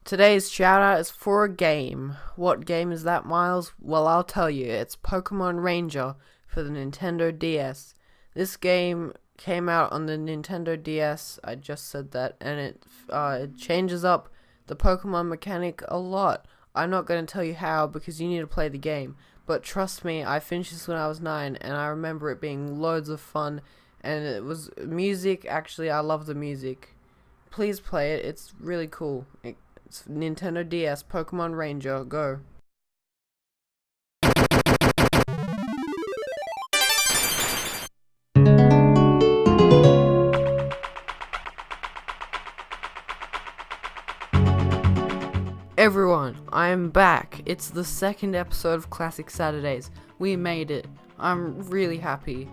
Today's shoutout is for a game. What game is that, Miles? Well, I'll tell you. It's Pokemon Ranger for the Nintendo DS. This game came out on the Nintendo DS, I just said that, and it changes up the Pokemon mechanic a lot. I'm not going to tell you how because you need to play the game, but trust me, I finished this when I was 9, and I remember it being loads of fun, and it was music. Actually, I love the music. Please play it, it's really cool. It's Nintendo DS, Pokemon Ranger, go. Everyone, I am back. It's the second episode of Classic Saturdays. We made it. I'm really happy.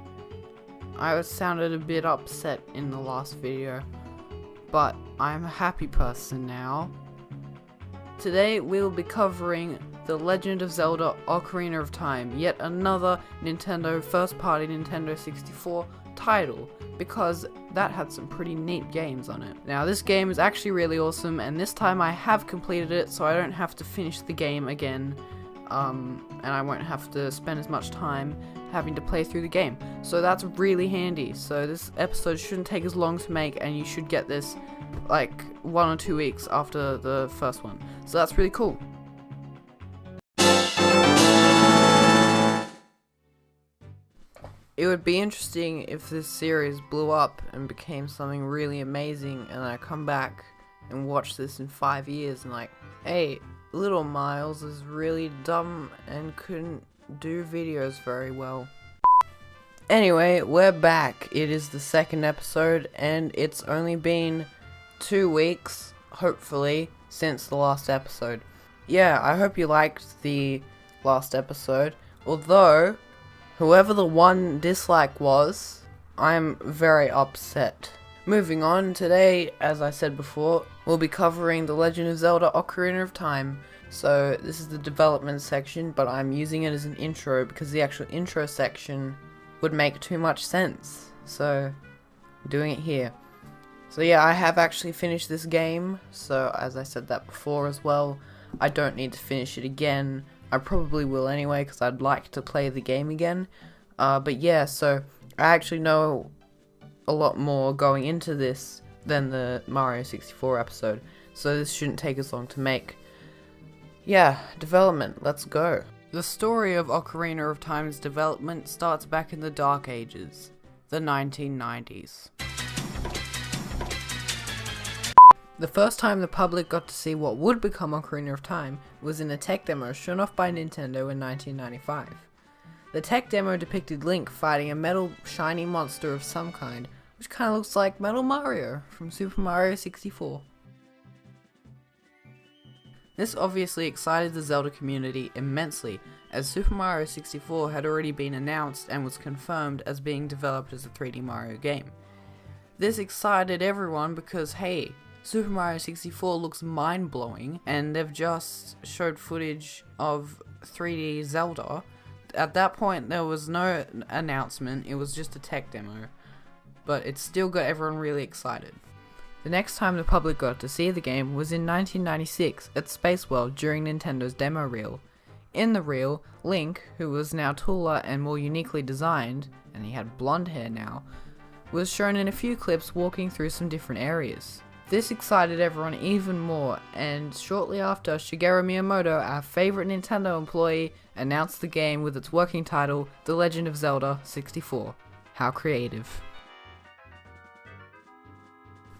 I sounded a bit upset in the last video, but I'm a happy person now. Today we'll be covering The Legend of Zelda Ocarina of Time, yet another first-party Nintendo 64 title, because that had some pretty neat games on it. Now this game is actually really awesome, and this time I have completed it, so I don't have to finish the game again, and I won't have to spend as much time having to play through the game. So that's really handy. So this episode shouldn't take as long to make, and you should get this like 1 or 2 weeks after the first one. So that's really cool. It would be interesting if this series blew up and became something really amazing, and I come back and watch this in 5 years and like, hey, little Miles is really dumb and couldn't do videos very well. Anyway, we're back. It is the second episode, and it's only been 2 weeks, hopefully, since the last episode. Yeah, I hope you liked the last episode, although whoever the one dislike was, I'm very upset. Moving on, today, as I said before, we'll be covering The Legend of Zelda Ocarina of Time. So this is the development section, but I'm using it as an intro because the actual intro section would make too much sense. So I'm doing it here. So yeah, I have actually finished this game, so as I said that before as well, I don't need to finish it again. I probably will anyway, because I'd like to play the game again. But yeah, so I actually know a lot more going into this than the Mario 64 episode, so this shouldn't take as long to make. Yeah, development, let's go. The story of Ocarina of Time's development starts back in the Dark Ages, the 1990s. The first time the public got to see what would become Ocarina of Time was in a tech demo shown off by Nintendo in 1995. The tech demo depicted Link fighting a metal shiny monster of some kind, which kind of looks like Metal Mario from Super Mario 64. This obviously excited the Zelda community immensely, as Super Mario 64 had already been announced and was confirmed as being developed as a 3D Mario game. This excited everyone because, hey, Super Mario 64 looks mind-blowing, and they've just showed footage of 3D Zelda. At that point, there was no announcement, it was just a tech demo, but it still got everyone really excited. The next time the public got to see the game was in 1996 at Space World during Nintendo's demo reel. In the reel, Link, who was now taller and more uniquely designed, and he had blonde hair now, was shown in a few clips walking through some different areas. This excited everyone even more, and shortly after, Shigeru Miyamoto, our favorite Nintendo employee, announced the game with its working title, The Legend of Zelda 64. How creative.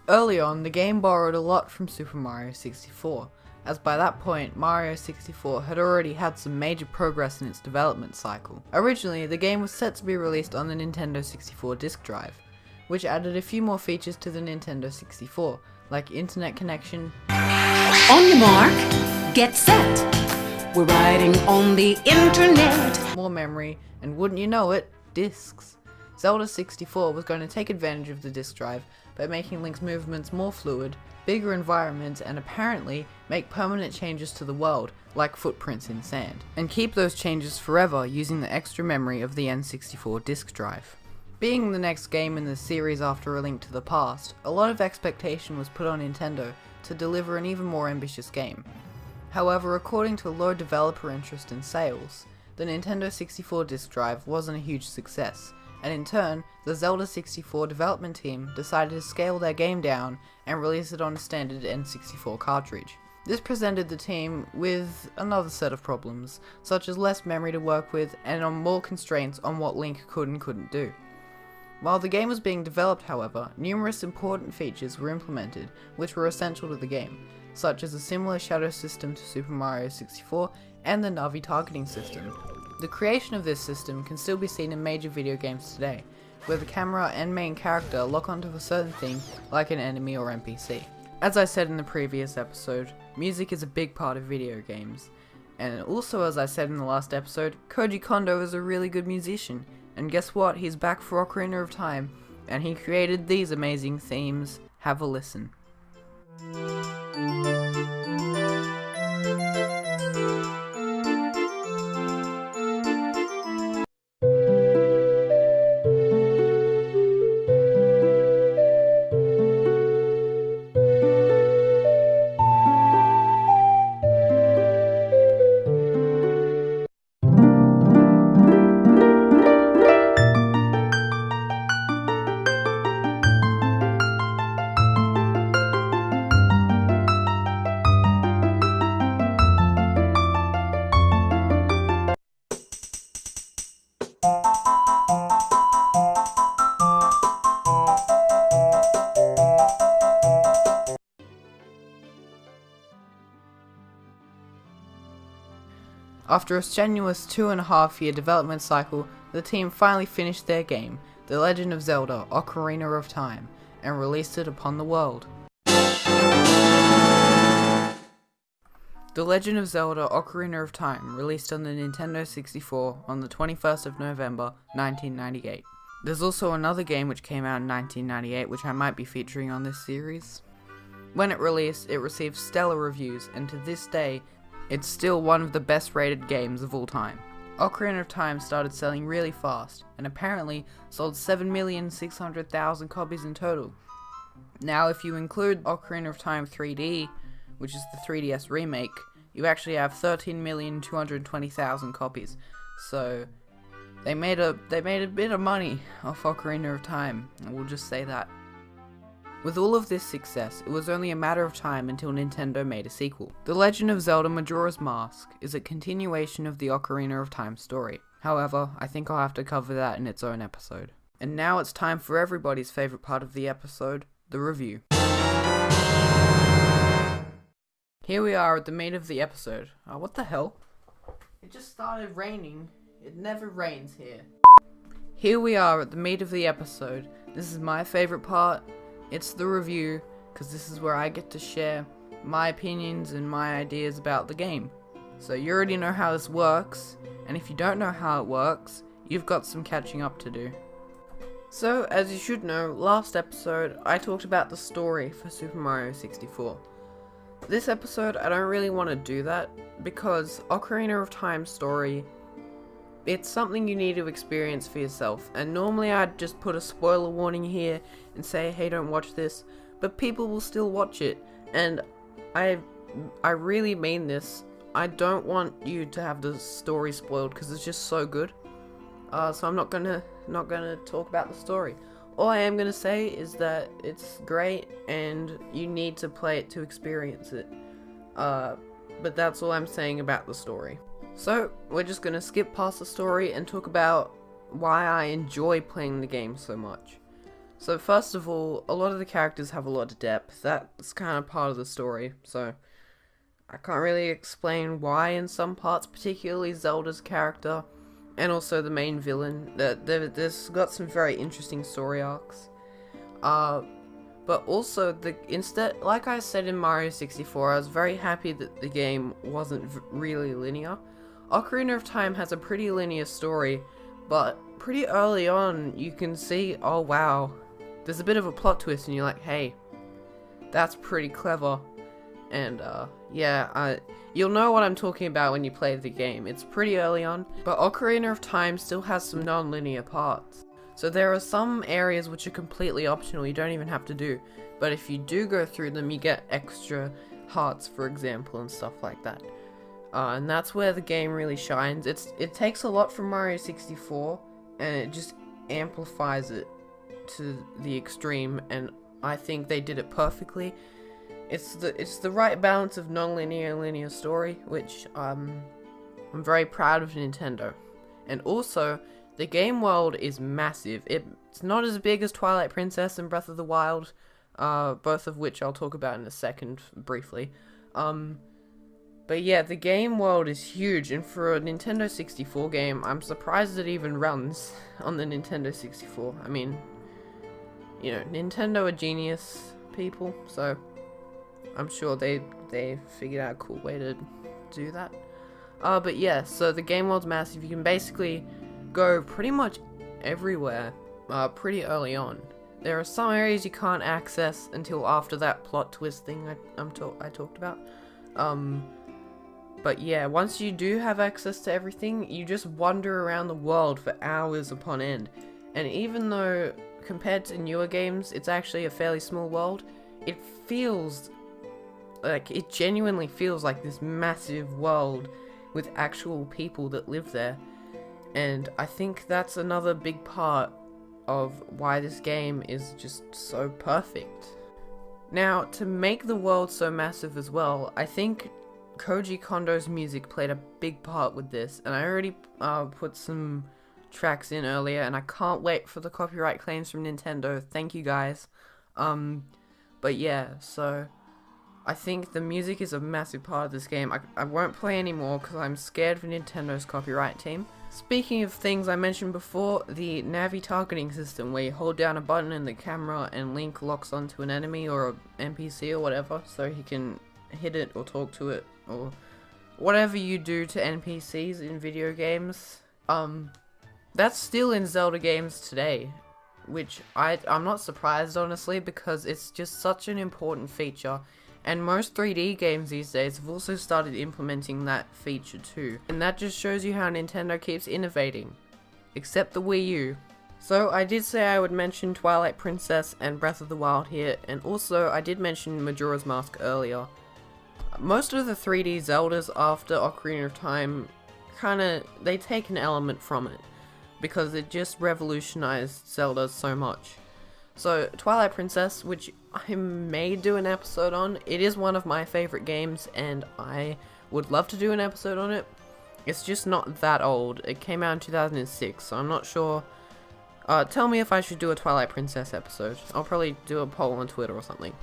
Early on, the game borrowed a lot from Super Mario 64, as by that point, Mario 64 had already had some major progress in its development cycle. Originally, the game was set to be released on the Nintendo 64 disk drive, which added a few more features to the Nintendo 64, like internet connection. On your mark, get set. We're riding on the internet. More memory, and wouldn't you know it, discs. Zelda 64 was going to take advantage of the disk drive by making Link's movements more fluid, bigger environments, and apparently make permanent changes to the world, like footprints in sand, and keep those changes forever using the extra memory of the N64 disk drive. Being the next game in the series after A Link to the Past, a lot of expectation was put on Nintendo to deliver an even more ambitious game. However, according to low developer interest and sales, the Nintendo 64 disk drive wasn't a huge success, and in turn, the Zelda 64 development team decided to scale their game down and release it on a standard N64 cartridge. This presented the team with another set of problems, such as less memory to work with and more constraints on what Link could and couldn't do. While the game was being developed, however, numerous important features were implemented which were essential to the game, such as a similar shadow system to Super Mario 64 and the Navi targeting system. The creation of this system can still be seen in major video games today, where the camera and main character lock onto a certain thing like an enemy or NPC. As I said in the previous episode, music is a big part of video games, and also as I said in the last episode, Koji Kondo is a really good musician, and guess what, he's back for Ocarina of Time, and he created these amazing themes. Have a listen. After a strenuous 2.5-year development cycle, the team finally finished their game, The Legend of Zelda: Ocarina of Time, and released it upon the world. The Legend of Zelda: Ocarina of Time released on the Nintendo 64 on the 21st of November 1998. There's also another game which came out in 1998 which I might be featuring on this series. When it released, it received stellar reviews, and to this day, it's still one of the best rated games of all time. Ocarina of Time started selling really fast, and apparently sold 7,600,000 copies in total. Now if you include Ocarina of Time 3D, which is the 3DS remake, you actually have 13,220,000 copies. So they made a bit of money off Ocarina of Time, and we'll just say that. With all of this success, it was only a matter of time until Nintendo made a sequel. The Legend of Zelda: Majora's Mask is a continuation of the Ocarina of Time story. However, I think I'll have to cover that in its own episode. And now it's time for everybody's favourite part of the episode, the review. Here we are at the meat of the episode. Oh, what the hell? It just started raining. It never rains here. Here we are at the meat of the episode. This is my favourite part. It's the review, because this is where I get to share my opinions and my ideas about the game. So you already know how this works, and if you don't know how it works, you've got some catching up to do. So, as you should know, last episode I talked about the story for Super Mario 64. This episode I don't really want to do that, because Ocarina of Time story, it's something you need to experience for yourself, and normally I'd just put a spoiler warning here and say, hey, don't watch this, but people will still watch it, and I really mean this. I don't want you to have the story spoiled because it's just so good. So I'm not gonna talk about the story. All I am gonna say is that it's great and you need to play it to experience it. But that's all I'm saying about the story. So, we're just gonna skip past the story and talk about why I enjoy playing the game so much. So first of all, a lot of the characters have a lot of depth. That's kind of part of the story, so I can't really explain why in some parts, particularly Zelda's character, and also the main villain. There's got some very interesting story arcs. But also, like I said in Mario 64, I was very happy that the game wasn't really linear. Ocarina of Time has a pretty linear story, but pretty early on you can see, oh wow, there's a bit of a plot twist and you're like, hey, that's pretty clever. And you'll know what I'm talking about when you play the game. It's pretty early on, but Ocarina of Time still has some non-linear parts. So there are some areas which are completely optional, you don't even have to do. But if you do go through them, you get extra hearts, for example, and stuff like that. And that's where the game really shines. It takes a lot from Mario 64, and it just amplifies it to the extreme, and I think they did it perfectly. It's the right balance of non-linear and linear story, which I'm very proud of Nintendo. And also, the game world is massive. It's not as big as Twilight Princess and Breath of the Wild, both of which I'll talk about in a second, briefly. But yeah, the game world is huge, and for a Nintendo 64 game, I'm surprised it even runs on the Nintendo 64. I mean, you know, Nintendo are genius people, so I'm sure they figured out a cool way to do that. But yeah, so the game world's massive. You can basically go pretty much everywhere pretty early on. There are some areas you can't access until after that plot twist thing I talked about. But yeah, once you do have access to everything, you just wander around the world for hours upon end. And even though, compared to newer games, it's actually a fairly small world, it genuinely feels like this massive world with actual people that live there. And I think that's another big part of why this game is just so perfect. Now, to make the world so massive as well, I think Koji Kondo's music played a big part with this, and I already put some tracks in earlier, and I can't wait for the copyright claims from Nintendo. Thank you guys. But yeah, so I think the music is a massive part of this game. I won't play anymore because I'm scared for Nintendo's copyright team. Speaking of things I mentioned before, the Navi targeting system, where you hold down a button in the camera and Link locks onto an enemy or an NPC or whatever, so he can hit it or talk to it, or whatever you do to NPCs in video games. That's still in Zelda games today, which I'm not surprised, honestly, because it's just such an important feature. And most 3D games these days have also started implementing that feature too. And that just shows you how Nintendo keeps innovating. Except the Wii U. So I did say I would mention Twilight Princess and Breath of the Wild here, and also I did mention Majora's Mask earlier. Most of the 3D Zeldas after Ocarina of Time they take an element from it, because it just revolutionized Zelda so much. So Twilight Princess, which I may do an episode on, it is one of my favorite games, and I would love to do an episode on it. It's just not that old. It came out in 2006, so I'm not sure. Tell me if I should do a Twilight Princess episode. I'll probably do a poll on Twitter or something.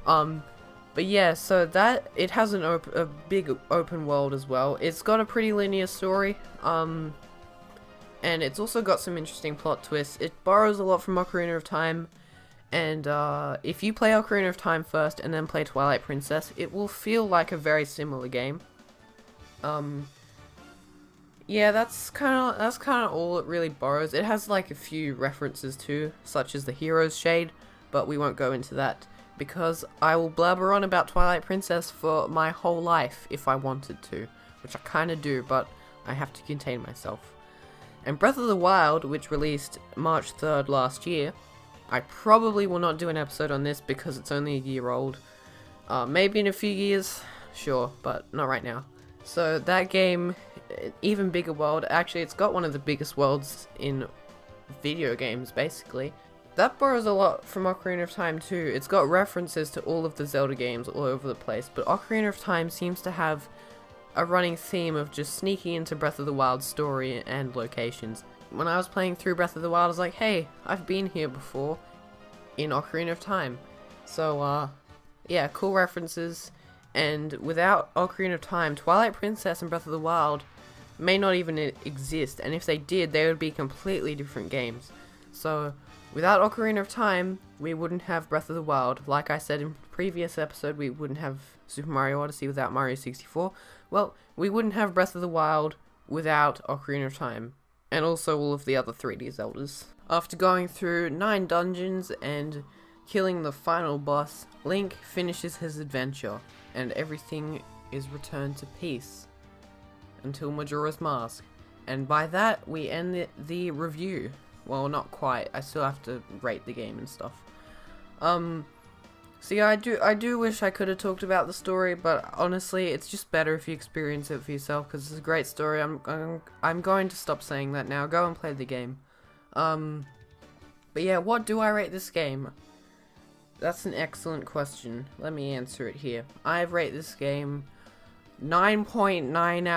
But yeah, so it has a big open world as well. It's got a pretty linear story, and it's also got some interesting plot twists. It borrows a lot from Ocarina of Time, and if you play Ocarina of Time first and then play Twilight Princess, it will feel like a very similar game. Yeah, that's kind of all it really borrows. It has like a few references too, such as the hero's shade, but we won't go into that, because I will blabber on about Twilight Princess for my whole life if I wanted to, which I kind of do, but I have to contain myself. And Breath of the Wild, which released March 3rd last year, I probably will not do an episode on this because it's only a year old. Maybe in a few years, sure, but not right now. So that game, even bigger world. Actually, it's got one of the biggest worlds in video games, basically. That borrows a lot from Ocarina of Time too. It's got references to all of the Zelda games all over the place, but Ocarina of Time seems to have a running theme of just sneaking into Breath of the Wild's story and locations. When I was playing through Breath of the Wild, I was like, hey, I've been here before in Ocarina of Time. So, yeah, cool references. And without Ocarina of Time, Twilight Princess and Breath of the Wild may not even exist, and if they did, they would be completely different games. So, without Ocarina of Time, we wouldn't have Breath of the Wild. Like I said in the previous episode, we wouldn't have Super Mario Odyssey without Mario 64. Well, we wouldn't have Breath of the Wild without Ocarina of Time, and also all of the other 3D Zeldas. After going through 9 dungeons and killing the final boss, Link finishes his adventure, and everything is returned to peace until Majora's Mask. And by that, we end the review. Well, not quite. I still have to rate the game and stuff. So yeah, I do wish I could have talked about the story, but honestly, it's just better if you experience it for yourself, because it's a great story. I'm going to stop saying that now. Go and play the game. But yeah, what do I rate this game? That's an excellent question. Let me answer it here. I rate this game 9.99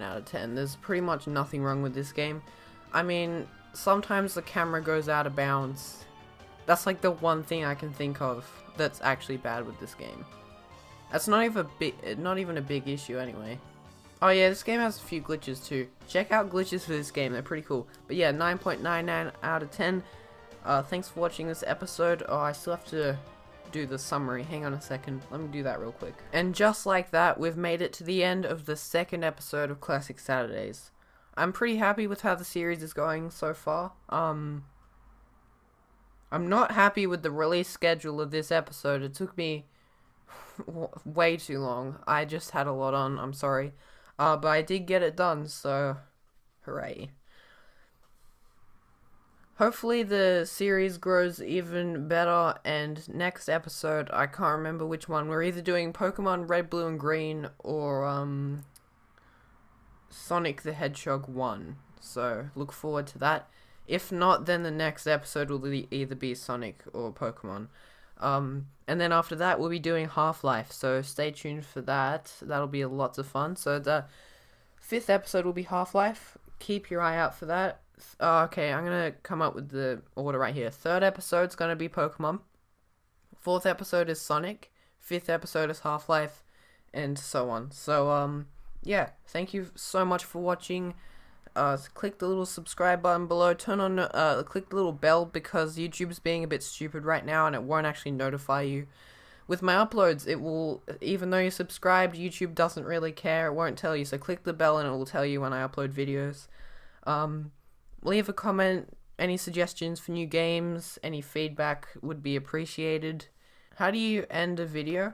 out of 10. There's pretty much nothing wrong with this game. I mean, sometimes the camera goes out of bounds. That's like the one thing I can think of that's actually bad with this game. That's not even a big issue anyway. Oh yeah, this game has a few glitches too. Check out glitches for this game, they're pretty cool. But yeah, 9.99 out of 10. Thanks for watching this episode. Oh, I still have to do the summary. Hang on a second. Let me do that real quick. And just like that, we've made it to the end of the second episode of Classic Saturdays. I'm pretty happy with how the series is going so far. I'm not happy with the release schedule of this episode. It took me way too long. I just had a lot on. I'm sorry. But I did get it done, so hooray. Hopefully the series grows even better, and next episode, I can't remember which one, we're either doing Pokemon Red, Blue, and Green, or Sonic the Hedgehog 1, so look forward to that. If not, then the next episode will either be Sonic or Pokemon. And then after that, we'll be doing Half-Life, so stay tuned for that. That'll be lots of fun. So the 5th episode will be Half-Life. Keep your eye out for that. Okay, I'm going to come up with the order right here. 3rd episode's going to be Pokemon. 4th episode is Sonic. 5th episode is Half-Life, and so on. So, yeah, thank you so much for watching. Click the little subscribe button below. Click the little bell, because YouTube's being a bit stupid right now and it won't actually notify you. With my uploads, it will, even though you're subscribed, YouTube doesn't really care. It won't tell you. So click the bell and it will tell you when I upload videos. Leave a comment. Any suggestions for new games, any feedback would be appreciated. How do you end a video?